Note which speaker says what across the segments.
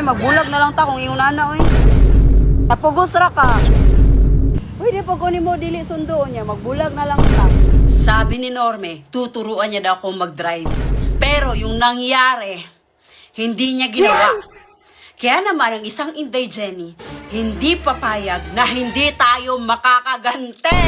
Speaker 1: Magbulag na lang ta kung iyong nana, oy. Napugos ra ka. Pwede po kunin mo dili sundo niya, magbulag na lang ta. Sabi ni Norme, tuturuan niya daw akong mag-drive. Pero yung nangyari, hindi niya ginawa. Kaya naman ang isang Inday Jenny, hindi papayag na hindi tayo makakagante.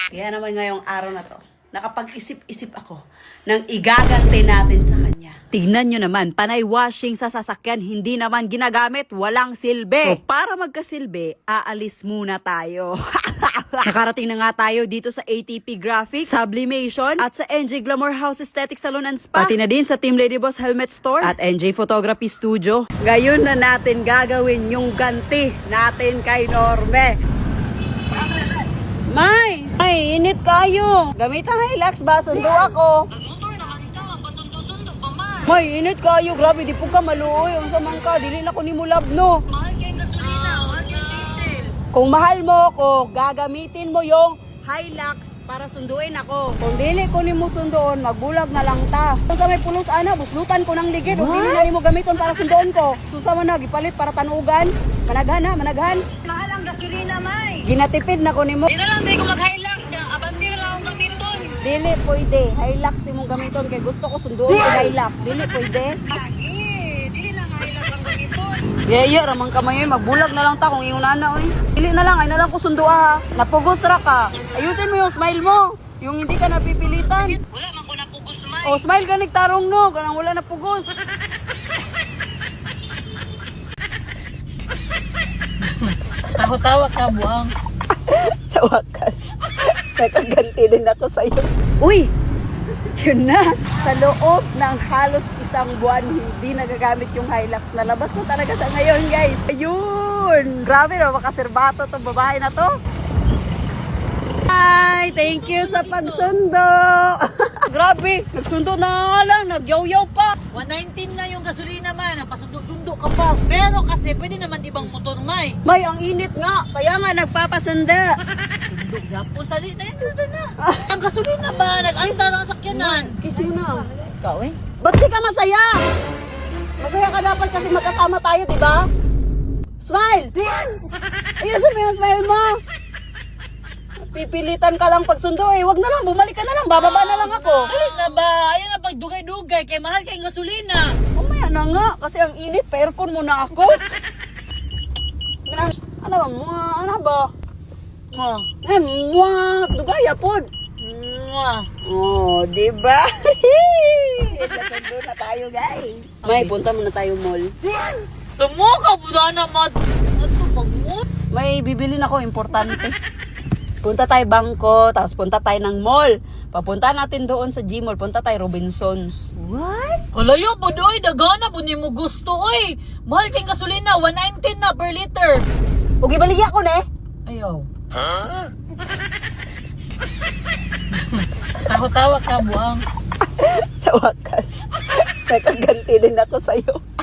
Speaker 1: Kaya naman ngayong araw na to, nakapag-isip-isip ako ng igagante natin sa kanya. Tingnan nyo naman, panay washing sa sasakyan, hindi naman ginagamit, walang silbi. So, para magkasilbi, aalis muna tayo. Nakarating na nga tayo dito sa ATP Graphics, Sublimation, at sa NJ Glamour House Aesthetic Salon and Spa. Pati na din sa Team Lady Boss Helmet Store at NJ Photography Studio. Ngayon na natin gagawin yung ganti natin kay Norme. May init kayo. Gamit ang Hilux ba? Sundo ako. May init kayo. Grabe, di po ka maluoy. Ang samang ka. Dili na ko ni mo love, no?
Speaker 2: Mahal kayong gasolina. Mahal kayong diesel.
Speaker 1: Kung mahal mo ako, gagamitin mo yung Hilux para sunduin ako. Kung dili ko ni mo sundoon, magbulag na lang ta. Kung sa may pulos, ana, buslutan ko ng ligid. Kung dili na ni mo gamiton para sundoon ko. Susama na, gipalit para tanugan. Managhan ha, managhan.
Speaker 2: Mahal ang gasolina, May.
Speaker 1: Ginatipid na ko ni mo.
Speaker 2: Dito lang tayo kung mag-Hilux. Abanti na lang akong gamiton.
Speaker 1: Dili pwede. Hilux imong gamiton kay gusto ko sunduon ko Hilux. Dili pwede.
Speaker 2: Lagi. Dili lang Hilux ang gamiton.
Speaker 1: Yeah, ramang kamay magbulag na lang ta kung iyong nana, oy. Dili na lang, ay na lang ko sundua ha. Napugos ra ka. Ayusin mo yung smile mo. Yung hindi ka napipilitan.
Speaker 2: Wala man ko napugos, May.
Speaker 1: O, smile ka nagtarong no. Ganang wala napugos.
Speaker 2: Tawa-tawa ka, buang.
Speaker 1: Sa wakas, nakaganti din ako sa'yo. Uy! Yun na. Sa loob ng halos isang buwan, hindi nagagamit yung Hilux. Nalabas na talaga siya ngayon, guys. Ayun! Grabe na, makaserbato itong babae na to. Hi! Thank you sa pagsundo! Grabe! Nagsundo na nga lang, nagyaw-yaw pa.
Speaker 2: 119 na yung gasolina, May. Nagpasundo-sundo ka pa. Pero kasi pwede naman ibang motor, May.
Speaker 1: May, ang init nga. Kaya nga nagpapasanda.
Speaker 2: Sundo, yapon. Sali na na. Ang gasolina ba? Nag-ansa lang sakyanan.
Speaker 1: Kiss mo na.
Speaker 2: Ikaw, eh?
Speaker 1: Ba't di ka masaya? Masaya ka dapat kasi magkasama tayo, di ba? Smile! Ayusin mo yung smile mo. Pipilitan ka lang pagsundo eh. Wag na lang, bumalik ka na lang. Bababa na lang ako.
Speaker 2: Alit na ba? Ayaw na pagdugay-dugay. Kaya mahal kayong gasolina.
Speaker 1: Mamaya na nga. Kasi ang init, pa-aircon muna ako. Ano ba? Dugaya pod. Oh, di ba? Nasundo na tayo, guys. May, punta muna tayo mall.
Speaker 2: Sumuka po na mad. Ano pag-mood?
Speaker 1: May bibilin ako, importante. Punta tayo bangko, tapos punta tayo ng mall. Papunta natin doon sa G-Mall, punta tayo Robinsons. What?
Speaker 2: Kalayo po doy, dagana po ni mo gusto oy. Mahal kayong gasolina, 119 na per liter.
Speaker 1: Huwag ibaligya ko, ne?
Speaker 2: Ayaw. Tawa-tawa ka, buang.
Speaker 1: Sa wakas, nakaganti din ako sa'yo.